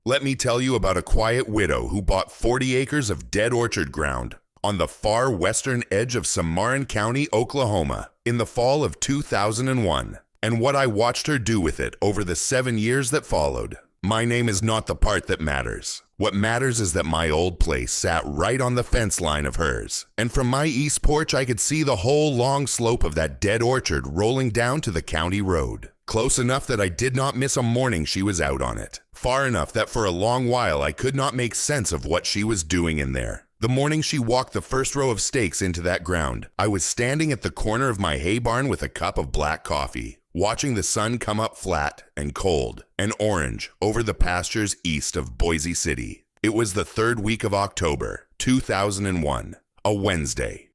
Let me tell you about a quiet widow who bought 40 acres of dead orchard ground on the far western edge of Cimarron County, Oklahoma, in the fall of 2001, and what I watched her do with it over the 7 years that followed. My name is not the part that matters. What matters is that my old place sat right on the fence line of hers, and from my east porch I could see the whole long slope of that dead orchard rolling down to the county road. Close enough that I did not miss a morning she was out on it. Far enough that for a long while I could not make sense of what she was doing in there. The morning she walked the first row of stakes into that ground, I was standing at the corner of my hay barn with a cup of black coffee, watching the sun come up flat and cold and orange over the pastures east of Boise City. It was the third week of October, 2001, a Wednesday.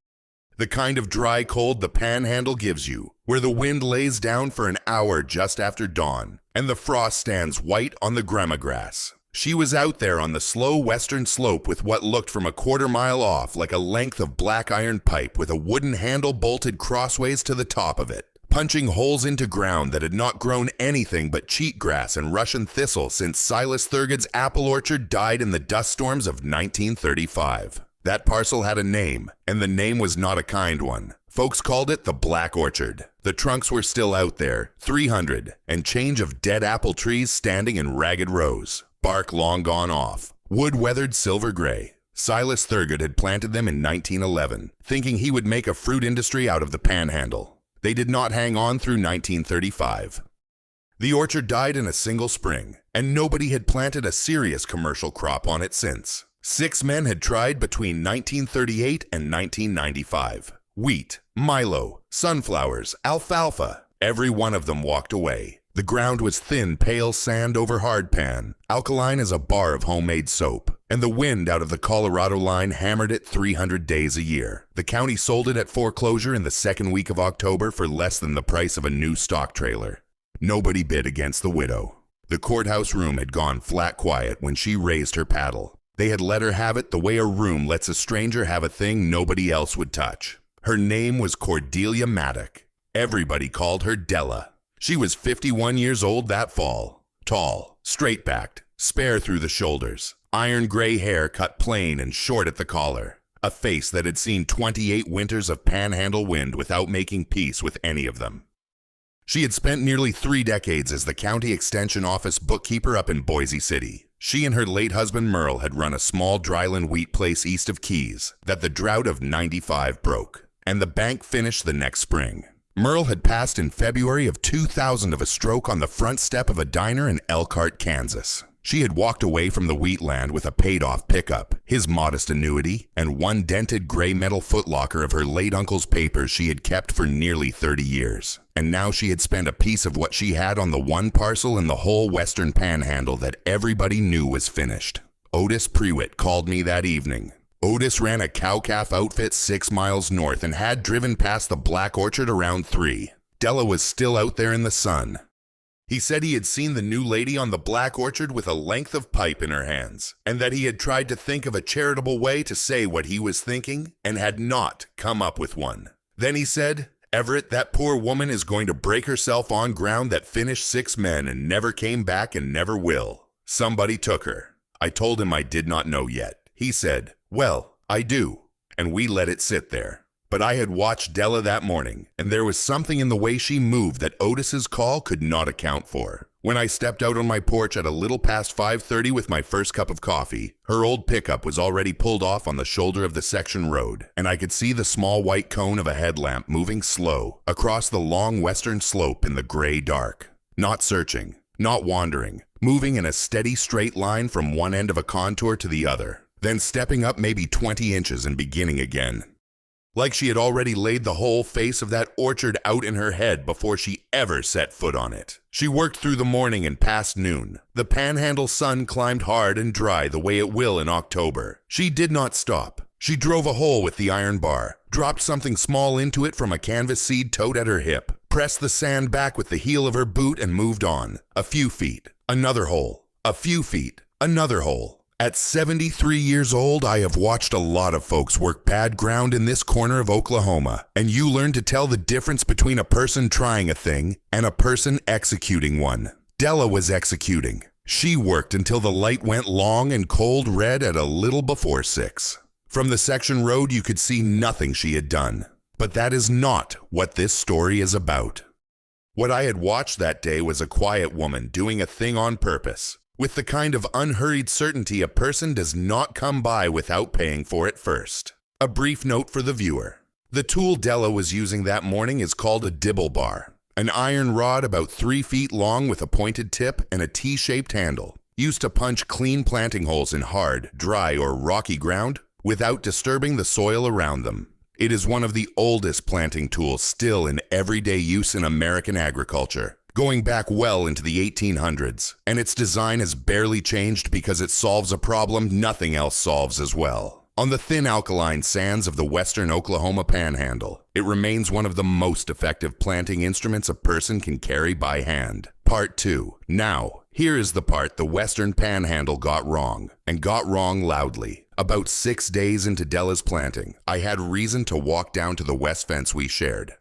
The kind of dry cold the Panhandle gives you, where the wind lays down for an hour just after dawn, and the frost stands white on the grama grass. She was out there on the slow western slope with what looked from a quarter-mile off like a length of black iron pipe with a wooden handle bolted crossways to the top of it, punching holes into ground that had not grown anything but cheatgrass and Russian thistle since Silas Thurgood's apple orchard died in the dust storms of 1935. That parcel had a name, and the name was not a kind one. Folks called it the Black Orchard. The trunks were still out there, 300 and change of dead apple trees standing in ragged rows, bark long gone off, wood weathered silver gray. Silas Thurgood had planted them in 1911, thinking he would make a fruit industry out of the Panhandle. They did not hang on through 1935. The orchard died in a single spring, and nobody had planted a serious commercial crop on it since. 6 men had tried between 1938 and 1995. Wheat, milo, sunflowers, alfalfa. Every one of them walked away. The ground was thin, pale sand over hardpan, alkaline as a bar of homemade soap, and the wind out of the Colorado line hammered it 300 days a year. The county sold it at foreclosure in the second week of October for less than the price of a new stock trailer. Nobody bid against the widow. The courthouse room had gone flat quiet when she raised her paddle. They had let her have it the way a room lets a stranger have a thing nobody else would touch. Her name was Cordelia Mattock. Everybody called her Della. She was 51 years old that fall. Tall, straight-backed, spare through the shoulders, iron gray hair cut plain and short at the collar, a face that had seen 28 winters of Panhandle wind without making peace with any of them. She had spent nearly 3 decades as the county extension office bookkeeper up in Boise City. She and her late husband Merle had run a small dryland wheat place east of Keys that the drought of '95 broke, and the bank finished the next spring. Merle had passed in February of 2000 of a stroke on the front step of a diner in Elkhart, Kansas. She had walked away from the wheat land with a paid-off pickup, his modest annuity, and one dented gray metal footlocker of her late uncle's papers she had kept for nearly 30 years. And now she had spent a piece of what she had on the one parcel in the whole western Panhandle that everybody knew was finished. Otis Prewitt called me that evening. Otis ran a cow-calf outfit 6 miles north and had driven past the Black Orchard around 3. Della was still out there in the sun. He said he had seen the new lady on the Black Orchard with a length of pipe in her hands, and that he had tried to think of a charitable way to say what he was thinking, and had not come up with one. Then he said, "Everett, that poor woman is going to break herself on ground that finished 6 men and never came back and never will. Somebody took her." I told him I did not know yet. He said, "Well, I do," and we let it sit there. But I had watched Della that morning, and there was something in the way she moved that Otis's call could not account for. When I stepped out on my porch at a little past 5:30 with my first cup of coffee, her old pickup was already pulled off on the shoulder of the section road, and I could see the small white cone of a headlamp moving slow across the long western slope in the gray dark. Not searching, not wandering, moving in a steady straight line from one end of a contour to the other, then stepping up maybe 20 inches and beginning again. Like she had already laid the whole face of that orchard out in her head before she ever set foot on it. She worked through the morning and past noon. The Panhandle sun climbed hard and dry the way it will in October. She did not stop. She drove a hole with the iron bar, dropped something small into it from a canvas seed tote at her hip, pressed the sand back with the heel of her boot and moved on. A few feet, another hole. A few feet, another hole. At 73 years old, I have watched a lot of folks work bad ground in this corner of Oklahoma, and you learn to tell the difference between a person trying a thing and a person executing one. Della was executing. She worked until the light went long and cold red at a little before 6. From the section road, you could see nothing she had done. But that is not what this story is about. What I had watched that day was a quiet woman doing a thing on purpose, with the kind of unhurried certainty a person does not come by without paying for it first. A brief note for the viewer. The tool Della was using that morning is called a dibble bar, an iron rod about 3 feet long with a pointed tip and a T-shaped handle, used to punch clean planting holes in hard, dry, or rocky ground without disturbing the soil around them. It is one of the oldest planting tools still in everyday use in American agriculture, going back well into the 1800s, and its design has barely changed because it solves a problem nothing else solves as well. On the thin alkaline sands of the western Oklahoma Panhandle, it remains one of the most effective planting instruments a person can carry by hand. Part 2. Now, here is the part the western Panhandle got wrong, and got wrong loudly. About 6 days into Della's planting, I had reason to walk down to the west fence we shared.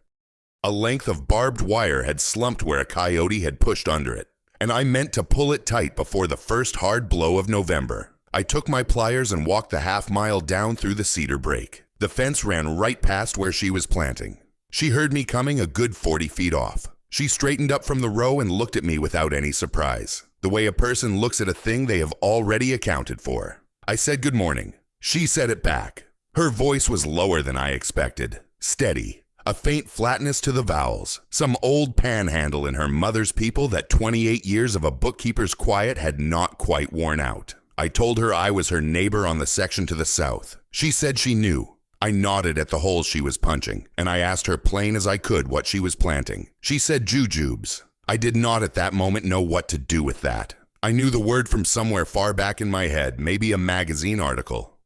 A length of barbed wire had slumped where a coyote had pushed under it, and I meant to pull it tight before the first hard blow of November. I took my pliers and walked the half-mile down through the cedar break. The fence ran right past where she was planting. She heard me coming a good 40 feet off. She straightened up from the row and looked at me without any surprise, the way a person looks at a thing they have already accounted for. I said good morning. She said it back. Her voice was lower than I expected, steady, a faint flatness to the vowels, some old panhandle in her mother's people that 28 years of a bookkeeper's quiet had not quite worn out. I told her I was her neighbor on the section to the south. She said she knew. I nodded at the holes she was punching, and I asked her plain as I could what she was planting. She said jujubes. I did not at that moment know what to do with that. I knew the word from somewhere far back in my head, maybe a magazine article.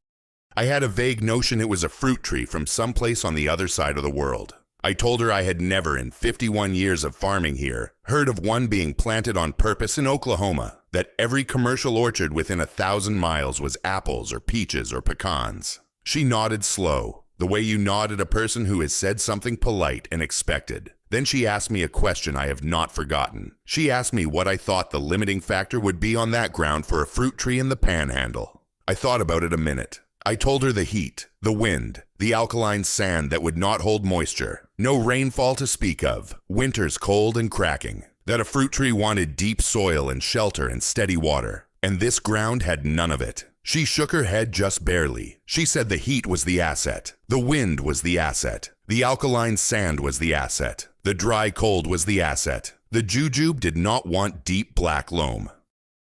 I had a vague notion it was a fruit tree from someplace on the other side of the world. I told her I had never, in 51 years of farming here, heard of one being planted on purpose in Oklahoma, that every commercial orchard within 1,000 miles was apples or peaches or pecans. She nodded slow, the way you nod at a person who has said something polite and expected. Then she asked me a question I have not forgotten. She asked me what I thought the limiting factor would be on that ground for a fruit tree in the Panhandle. I thought about it a minute. I told her the heat, the wind, the alkaline sand that would not hold moisture, no rainfall to speak of, winters cold and cracking, that a fruit tree wanted deep soil and shelter and steady water, and this ground had none of it. She shook her head just barely. She said the heat was the asset, the wind was the asset, the alkaline sand was the asset, the dry cold was the asset. The jujube did not want deep black loam.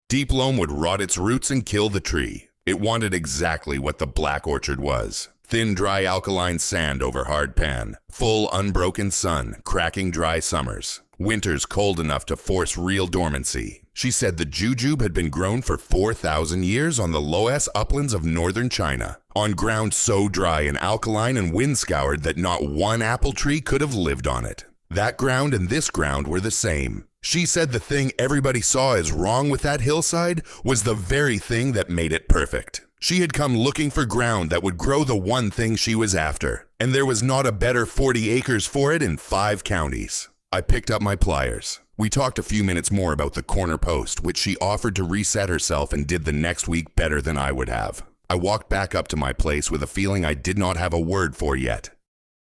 Deep loam would rot its roots and kill the tree. It wanted exactly what the black orchard was. Thin, dry alkaline sand over hard pan, full, unbroken sun, cracking dry summers, winters cold enough to force real dormancy. She said the jujube had been grown for 4,000 years on the loess uplands of northern China, on ground so dry and alkaline and wind-scoured that not one apple tree could have lived on it. That ground and this ground were the same. She said the thing everybody saw as wrong with that hillside was the very thing that made it perfect. She had come looking for ground that would grow the one thing she was after, and there was not a better 40 acres for it in 5 counties. I picked up my pliers. We talked a few minutes more about the corner post, which she offered to reset herself and did the next week better than I would have. I walked back up to my place with a feeling I did not have a word for yet.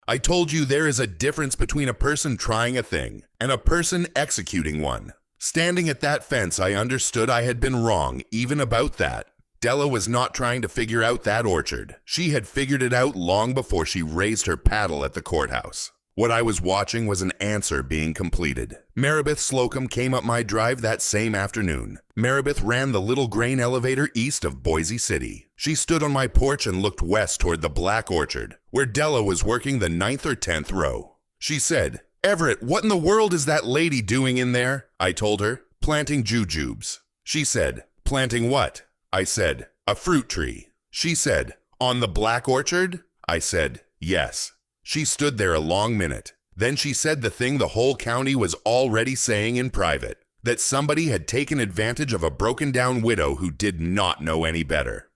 I told you there is a difference between a person trying a thing and a person executing one. Standing at that fence, I understood I had been wrong even about that. Della was not trying to figure out that orchard. She had figured it out long before she raised her paddle at the courthouse. What I was watching was an answer being completed. Maribeth Slocum came up my drive that same afternoon. Maribeth ran the little grain elevator east of Boise City. She stood on my porch and looked west toward the black orchard, where Della was working the 9th or 10th row. She said, "Everett, what in the world is that lady doing in there?" I told her, "Planting jujubes." She said, "Planting what?" I said, "A fruit tree." She said, "On the black orchard?" I said, "Yes." She stood there a long minute. Then she said the thing the whole county was already saying in private, that somebody had taken advantage of a broken-down widow who did not know any better.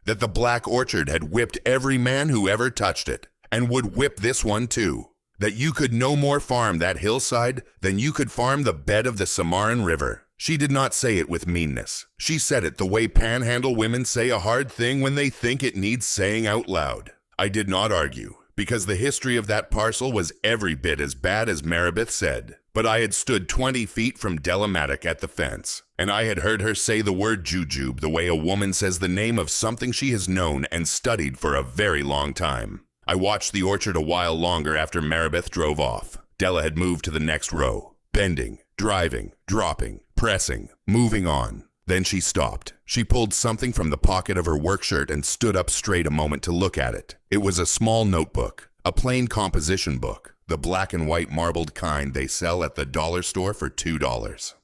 That the black orchard had whipped every man who ever touched it, and would whip this one too. That you could no more farm that hillside than you could farm the bed of the Cimarron River. She did not say it with meanness. She said it the way Panhandle women say a hard thing when they think it needs saying out loud. I did not argue, because the history of that parcel was every bit as bad as Maribeth said. But I had stood 20 feet from Della Mattock at the fence, and I had heard her say the word jujube the way a woman says the name of something she has known and studied for a very long time. I watched the orchard a while longer after Maribeth drove off. Della had moved to the next row, bending, driving, dropping, pressing, moving on. Then she stopped. She pulled something from the pocket of her work shirt and stood up straight a moment to look at it. It was a small notebook, a plain composition book, the black and white marbled kind they sell at the dollar store for $2.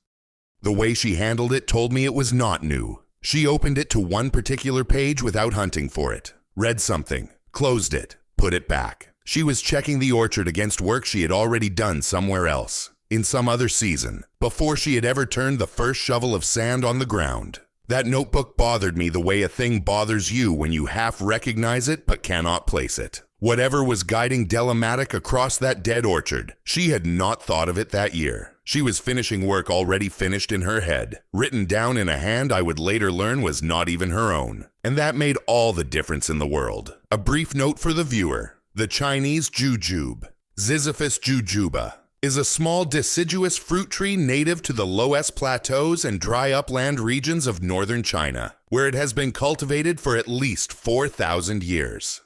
The way she handled it told me it was not new. She opened it to one particular page without hunting for it, read something, closed it, put it back. She was checking the orchard against work she had already done somewhere else, in some other season, before she had ever turned the first shovel of sand on the ground. That notebook bothered me the way a thing bothers you when you half recognize it but cannot place it. Whatever was guiding Della Mattock across that dead orchard, she had not thought of it that year. She was finishing work already finished in her head, written down in a hand I would later learn was not even her own. And that made all the difference in the world. A brief note for the viewer. The Chinese jujube, Ziziphus jujuba, is a small deciduous fruit tree native to the Loess Plateaus and dry upland regions of northern China, where it has been cultivated for at least 4,000 years.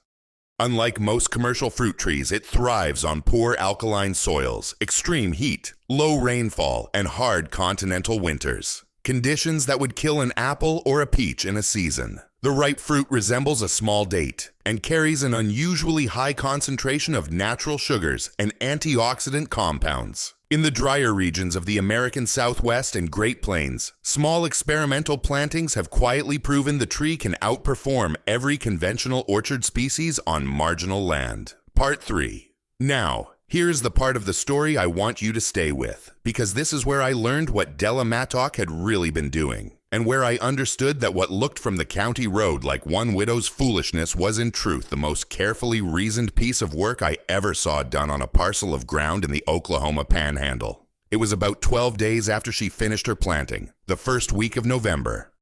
Unlike most commercial fruit trees, it thrives on poor alkaline soils, extreme heat, low rainfall, and hard continental winters. Conditions that would kill an apple or a peach in a season. The ripe fruit resembles a small date and carries an unusually high concentration of natural sugars and antioxidant compounds. In the drier regions of the American Southwest and Great Plains, small experimental plantings have quietly proven the tree can outperform every conventional orchard species on marginal land. Part 3. Now, here's the part of the story I want you to stay with, because this is where I learned what Della Mattock had really been doing, and where I understood that what looked from the county road like one widow's foolishness was in truth the most carefully reasoned piece of work I ever saw done on a parcel of ground in the Oklahoma Panhandle. It was about 12 days after she finished her planting, the first week of November.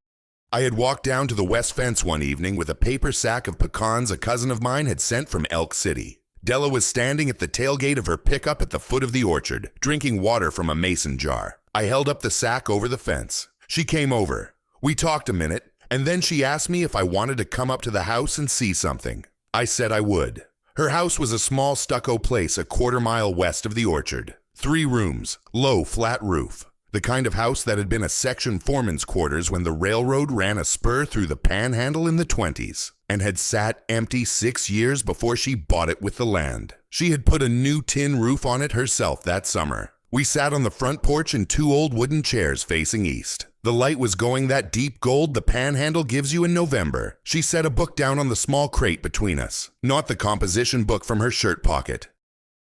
I had walked down to the west fence one evening with a paper sack of pecans a cousin of mine had sent from Elk City. Della was standing at the tailgate of her pickup at the foot of the orchard, drinking water from a mason jar. I held up the sack over the fence. She came over. We talked a minute, and then she asked me if I wanted to come up to the house and see something. I said I would. Her house was a small stucco place a quarter-mile west of the orchard. 3 rooms, low, flat roof. The kind of house that had been a section foreman's quarters when the railroad ran a spur through the Panhandle in the 20s, and had sat empty 6 years before she bought it with the land. She had put a new tin roof on it herself that summer. We sat on the front porch in 2 old wooden chairs facing east. The light was going that deep gold the Panhandle gives you in November. She set a book down on the small crate between us, not the composition book from her shirt pocket.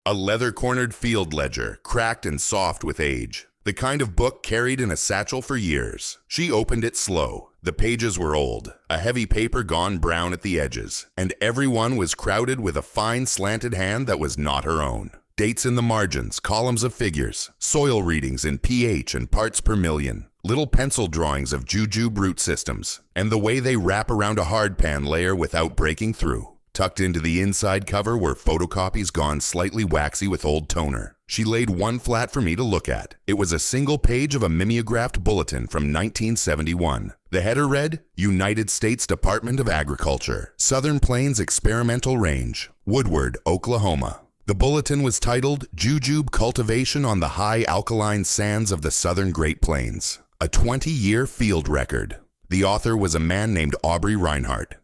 A leather-cornered field ledger, cracked and soft with age. The kind of book carried in a satchel for years. She opened it slow. The pages were old, a heavy paper gone brown at the edges, and every one was crowded with a fine slanted hand that was not her own. Dates in the margins, columns of figures, soil readings in pH and parts per million, little pencil drawings of jujube root systems, and the way they wrap around a hardpan layer without breaking through. Tucked into the inside cover were photocopies gone slightly waxy with old toner. She laid one flat for me to look at. It was a single page of a mimeographed bulletin from 1971. The header read, United States Department of Agriculture, Southern Plains Experimental Range, Woodward, Oklahoma. The bulletin was titled Jujube Cultivation on the High Alkaline Sands of the Southern Great Plains, a 20-year field record. The author was a man named Aubrey Reinhardt.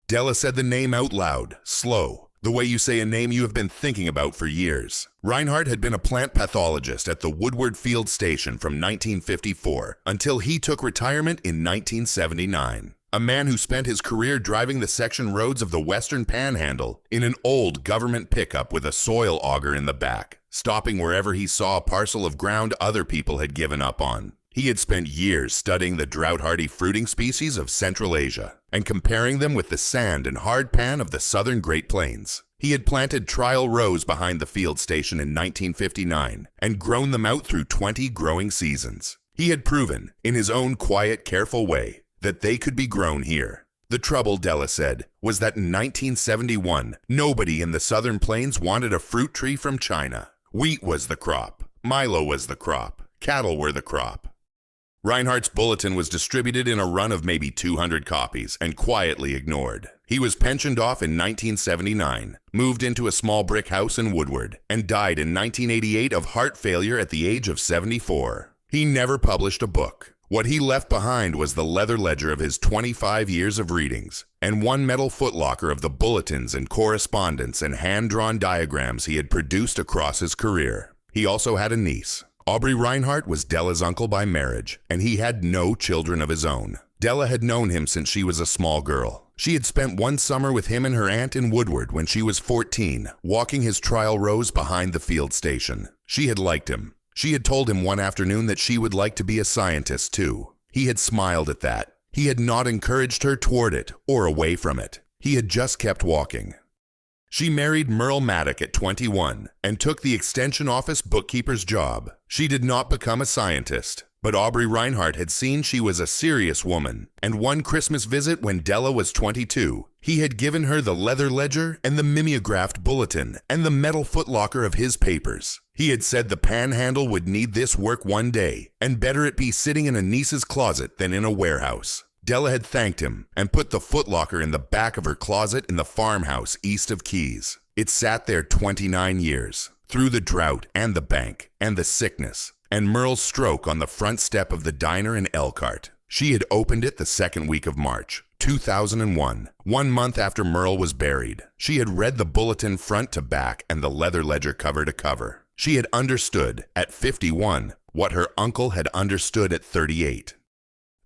Della said the name out loud, slow, the way you say a name you have been thinking about for years. Reinhardt had been a plant pathologist at the Woodward Field Station from 1954 until he took retirement in 1979. A man who spent his career driving the section roads of the Western Panhandle in an old government pickup with a soil auger in the back, stopping wherever he saw a parcel of ground other people had given up on. He had spent years studying the drought-hardy fruiting species of Central Asia and comparing them with the sand and hard pan of the southern Great Plains. He had planted trial rows behind the field station in 1959 and grown them out through 20 growing seasons. He had proven, in his own quiet, careful way, that they could be grown here. The trouble, Della said, was that in 1971, nobody in the Southern Plains wanted a fruit tree from China. Wheat was the crop. Milo was the crop. Cattle were the crop. Reinhardt's bulletin was distributed in a run of maybe 200 copies and quietly ignored. He was pensioned off in 1979, moved into a small brick house in Woodward, and died in 1988 of heart failure at the age of 74. He never published a book. What he left behind was the leather ledger of his 25 years of readings, and one metal footlocker of the bulletins and correspondence and hand-drawn diagrams he had produced across his career. He also had a niece. Aubrey Reinhardt was Della's uncle by marriage, and he had no children of his own. Della had known him since she was a small girl. She had spent one summer with him and her aunt in Woodward when she was 14, walking his trial rows behind the field station. She had liked him. She had told him one afternoon that she would like to be a scientist too. He had smiled at that. He had not encouraged her toward it or away from it. He had just kept walking. She married Merle Mattock at 21 and took the extension office bookkeeper's job. She did not become a scientist, but Aubrey Reinhardt had seen she was a serious woman, and one Christmas visit when Della was 22, he had given her the leather ledger and the mimeographed bulletin and the metal footlocker of his papers. He had said the Panhandle would need this work one day, and better it be sitting in a niece's closet than in a warehouse. Della had thanked him and put the footlocker in the back of her closet in the farmhouse east of Keys. It sat there 29 years, through the drought and the bank and the sickness, and Merle's stroke on the front step of the diner in Elkhart. She had opened it the second week of March, 2001, 1 month after Merle was buried. She had read the bulletin front to back and the leather ledger cover to cover. She had understood, at 51, what her uncle had understood at 38.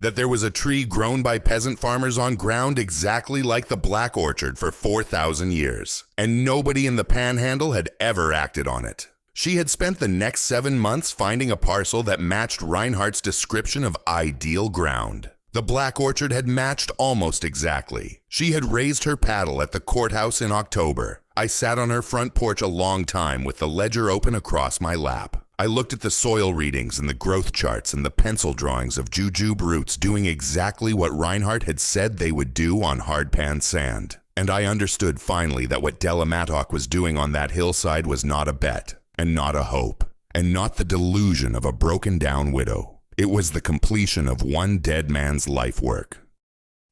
That there was a tree grown by peasant farmers on ground exactly like the Black Orchard for 4,000 years, and nobody in the Panhandle had ever acted on it. She had spent the next 7 months finding a parcel that matched Reinhardt's description of ideal ground. The Black Orchard had matched almost exactly. She had raised her paddle at the courthouse in October. I sat on her front porch a long time with the ledger open across my lap. I looked at the soil readings and the growth charts and the pencil drawings of jujube roots doing exactly what Reinhardt had said they would do on hardpan sand. And I understood finally that what Della Mattock was doing on that hillside was not a bet, and not a hope, and not the delusion of a broken-down widow. It was the completion of one dead man's life work.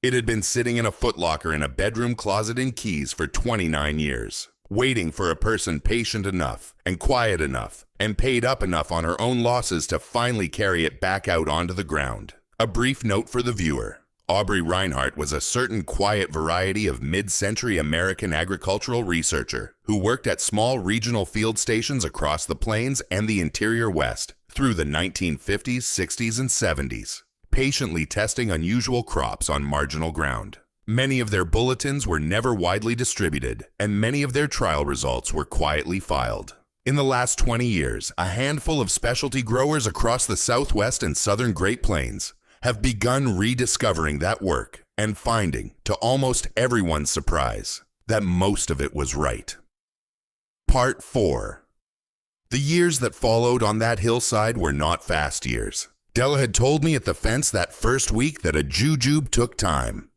It had been sitting in a footlocker in a bedroom closet in Keys for 29 years, waiting for a person patient enough and quiet enough and paid up enough on her own losses to finally carry it back out onto the ground. A brief note for the viewer. Aubrey Reinhardt was a certain quiet variety of mid-century American agricultural researcher who worked at small regional field stations across the plains and the interior West through the 1950s, 60s, and 70s, patiently testing unusual crops on marginal ground. Many of their bulletins were never widely distributed, and many of their trial results were quietly filed. In the last 20 years, a handful of specialty growers across the Southwest and Southern Great Plains have begun rediscovering that work and finding, to almost everyone's surprise, that most of it was right. Part 4. The years that followed on that hillside were not fast years. Della had told me at the fence that first week that a jujube took time.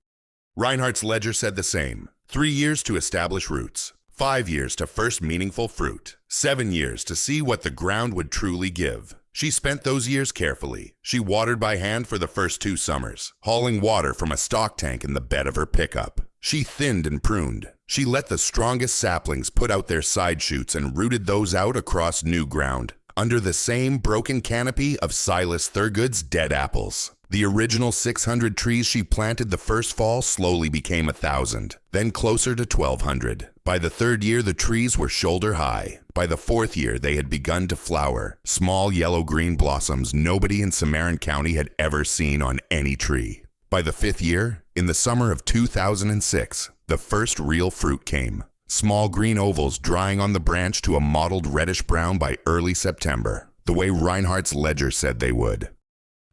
Reinhardt's ledger said the same. 3 years to establish roots, 5 years to first meaningful fruit, 7 years to see what the ground would truly give. She spent those years carefully. She watered by hand for the first 2 summers, hauling water from a stock tank in the bed of her pickup. She thinned and pruned. She let the strongest saplings put out their side shoots and rooted those out across new ground, under the same broken canopy of Silas Thurgood's dead apples. The original 600 trees she planted the first fall slowly became 1,000, then closer to 1,200. By the 3rd year, the trees were shoulder high. By the 4th year, they had begun to flower, small yellow-green blossoms nobody in Cimarron County had ever seen on any tree. By the 5th year, in the summer of 2006, the first real fruit came. Small green ovals drying on the branch to a mottled reddish-brown by early September, the way Reinhardt's ledger said they would.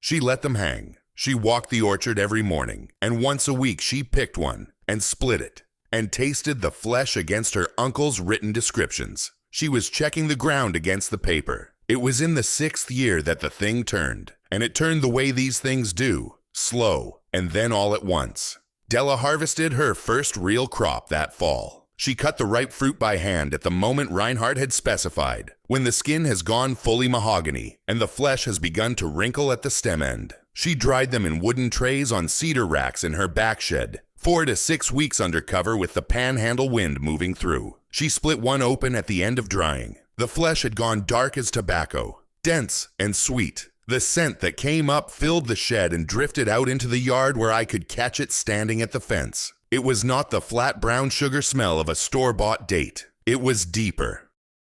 She let them hang. She walked the orchard every morning, and once a week she picked one and split it and tasted the flesh against her uncle's written descriptions. She was checking the ground against the paper, It was in the 6th year that the thing turned, and it turned the way these things do, slow, and then all at once. Della harvested her first real crop that fall. She cut the ripe fruit by hand at the moment Reinhardt had specified, when the skin has gone fully mahogany and the flesh has begun to wrinkle at the stem end. She dried them in wooden trays on cedar racks in her back shed, 4 to 6 weeks under cover with the Panhandle wind moving through. She split one open at the end of drying. The flesh had gone dark as tobacco, dense and sweet. The scent that came up filled the shed and drifted out into the yard where I could catch it standing at the fence. It was not the flat brown sugar smell of a store-bought date. It was deeper.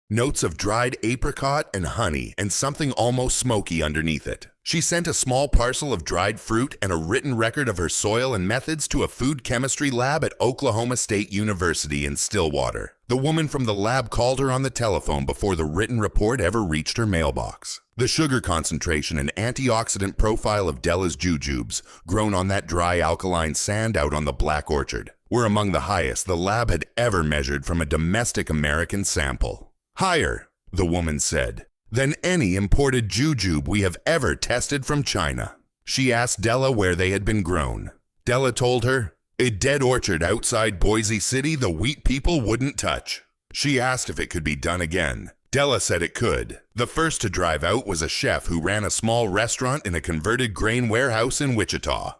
Notes of dried apricot and honey and something almost smoky underneath it. She sent a small parcel of dried fruit and a written record of her soil and methods to a food chemistry lab at Oklahoma State University in Stillwater. The woman from the lab called her on the telephone before the written report ever reached her mailbox. The sugar concentration and antioxidant profile of Della's jujubes, grown on that dry alkaline sand out on the Black Orchard, were among the highest the lab had ever measured from a domestic American sample. Higher, the woman said, than any imported jujube we have ever tested from China. She asked Della where they had been grown. Della told her, a dead orchard outside Boise City the wheat people wouldn't touch. She asked if it could be done again. Della said it could. The first to drive out was a chef who ran a small restaurant in a converted grain warehouse in Wichita.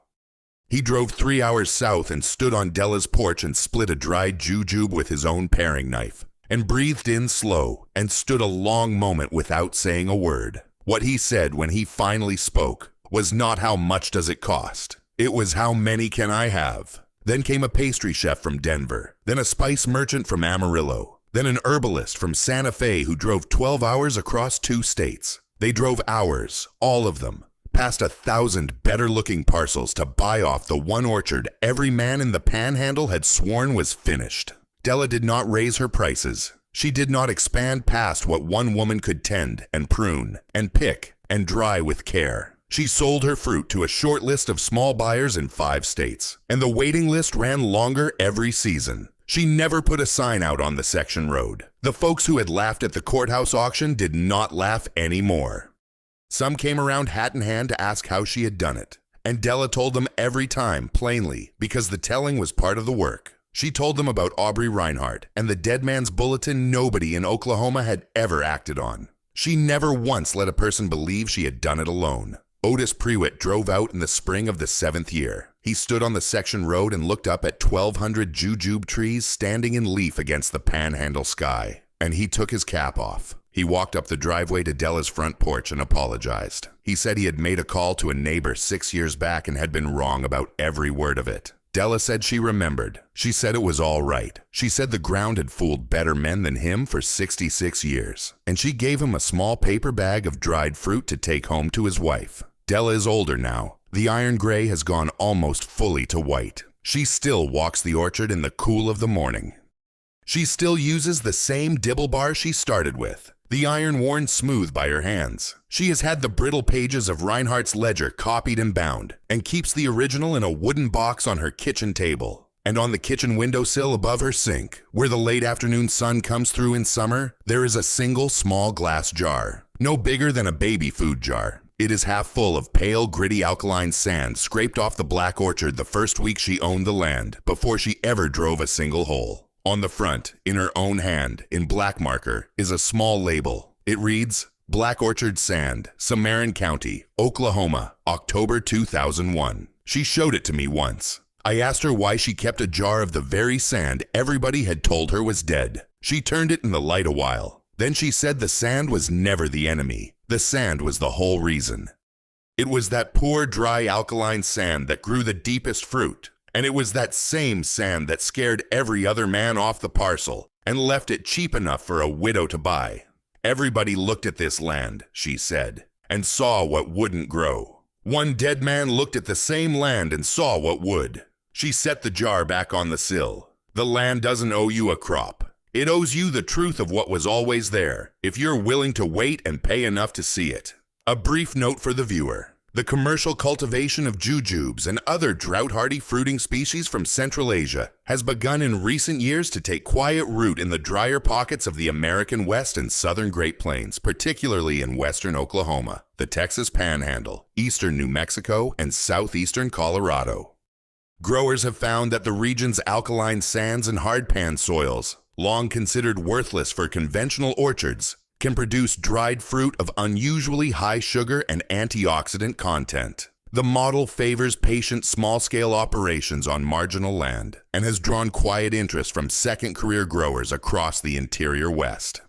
He drove 3 hours south and stood on Della's porch and split a dried jujube with his own paring knife, and breathed in slow and stood a long moment without saying a word. What he said when he finally spoke was not how much does it cost. It was how many can I have? Then came a pastry chef from Denver, then a spice merchant from Amarillo, then an herbalist from Santa Fe who drove 12 hours across 2 states. They drove hours, all of them, past 1,000 better-looking parcels to buy off the one orchard every man in the Panhandle had sworn was finished. Della did not raise her prices. She did not expand past what one woman could tend and prune and pick and dry with care. She sold her fruit to a short list of small buyers in 5 states, and the waiting list ran longer every season. She never put a sign out on the section road. The folks who had laughed at the courthouse auction did not laugh anymore. Some came around hat in hand to ask how she had done it, and Della told them every time, plainly, because the telling was part of the work. She told them about Aubrey Reinhardt and the dead man's bulletin nobody in Oklahoma had ever acted on. She never once let a person believe she had done it alone. Otis Prewitt drove out in the spring of the 7th year. He stood on the section road and looked up at 1,200 jujube trees standing in leaf against the Panhandle sky. And he took his cap off. He walked up the driveway to Della's front porch and apologized. He said he had made a call to a neighbor 6 years back and had been wrong about every word of it. Della said she remembered. She said it was all right. She said the ground had fooled better men than him for 66 years. And she gave him a small paper bag of dried fruit to take home to his wife. Della is older now. The iron gray has gone almost fully to white. She still walks the orchard in the cool of the morning. She still uses the same dibble bar she started with, the iron worn smooth by her hands. She has had the brittle pages of Reinhardt's ledger copied and bound, and keeps the original in a wooden box on her kitchen table. And on the kitchen windowsill above her sink, where the late afternoon sun comes through in summer, there is a single small glass jar, no bigger than a baby food jar. It is half full of pale, gritty alkaline sand scraped off the Black Orchard the first week she owned the land, before she ever drove a single hole. On the front, in her own hand, in black marker, is a small label. It reads, Black Orchard Sand, Cimarron County, Oklahoma, October 2001. She showed it to me once. I asked her why she kept a jar of the very sand everybody had told her was dead. She turned it in the light a while. Then she said the sand was never the enemy. The sand was the whole reason. It was that poor, dry, alkaline sand that grew the deepest fruit. And it was that same sand that scared every other man off the parcel and left it cheap enough for a widow to buy. Everybody looked at this land, she said, and saw what wouldn't grow. One dead man looked at the same land and saw what would. She set the jar back on the sill. The land doesn't owe you a crop. It owes you the truth of what was always there, if you're willing to wait and pay enough to see it. A brief note for the viewer. The commercial cultivation of jujubes and other drought-hardy fruiting species from Central Asia has begun in recent years to take quiet root in the drier pockets of the American West and Southern Great Plains, particularly in western Oklahoma, the Texas Panhandle, eastern New Mexico, and southeastern Colorado. Growers have found that the region's alkaline sands and hardpan soils, long considered worthless for conventional orchards, can produce dried fruit of unusually high sugar and antioxidant content. The model favors patient small-scale operations on marginal land and has drawn quiet interest from second career growers across the interior West.